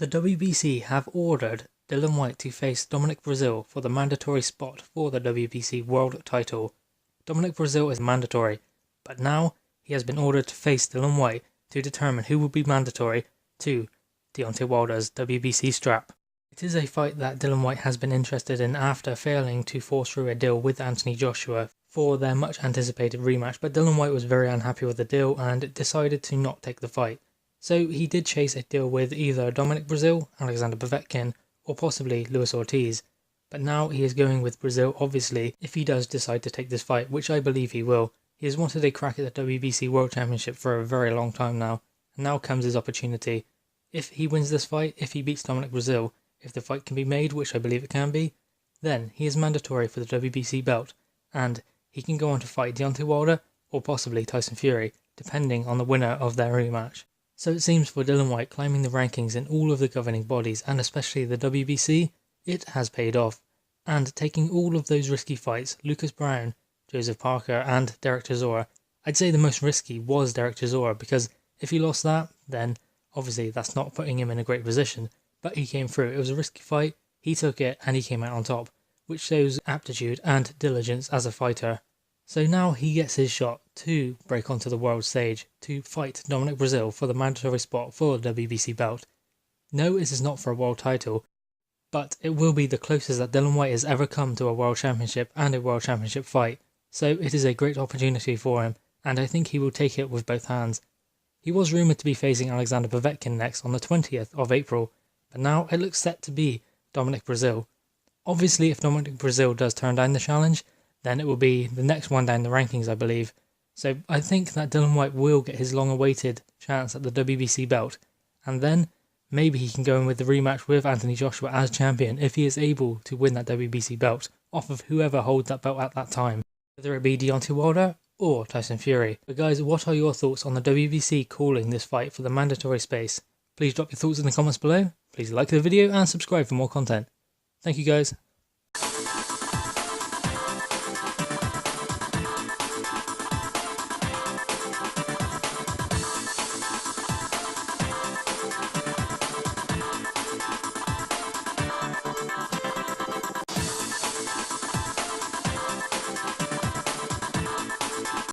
The WBC have ordered Dillian Whyte to face Dominic Breazeale for the mandatory spot for the WBC World title. Dominic Breazeale is mandatory, but now he has been ordered to face Dillian Whyte to determine who will be mandatory to Deontay Wilder's WBC strap. It is a fight that Dillian Whyte has been interested in after failing to force through a deal with Anthony Joshua for their much anticipated rematch, but Dillian Whyte was very unhappy with the deal and decided to not take the fight. So he did chase a deal with either Dominic Breazeale, Alexander Povetkin, or possibly Luis Ortiz. But now he is going with Breazeale, obviously, if he does decide to take this fight, which I believe he will. He has wanted a crack at the WBC World Championship for a very long time now, and now comes his opportunity. If he wins this fight, if he beats Dominic Breazeale, if the fight can be made, which I believe it can be, then he is mandatory for the WBC belt, and he can go on to fight Deontay Wilder or possibly Tyson Fury, depending on the winner of their rematch. So it seems for Dillian Whyte climbing the rankings in all of the governing bodies, and especially the WBC, it has paid off. And taking all of those risky fights, Lucas Browne, Joseph Parker and Derek Chisora, I'd say the most risky was Derek Chisora, because if he lost that, then obviously that's not putting him in a great position, but he came through. It was a risky fight, he took it and he came out on top, which shows aptitude and diligence as a fighter. So now he gets his shot to break onto the world stage, to fight Dominic Breazeale for the mandatory spot for the WBC belt. No, this is not for a world title, but it will be the closest that Dillian Whyte has ever come to a world championship and a world championship fight. So it is a great opportunity for him, and I think he will take it with both hands. He was rumoured to be facing Alexander Povetkin next on the 20th of April, but now it looks set to be Dominic Breazeale. Obviously, if Dominic Breazeale does turn down the challenge, then it will be the next one down the rankings, I believe. So I think that Dillian Whyte will get his long-awaited chance at the WBC belt, and then maybe he can go in with the rematch with Anthony Joshua as champion if he is able to win that WBC belt off of whoever holds that belt at that time, whether it be Deontay Wilder or Tyson Fury. But guys, what are your thoughts on the WBC calling this fight for the mandatory space? Please drop your thoughts in the comments below, please like the video and subscribe for more content. Thank you guys.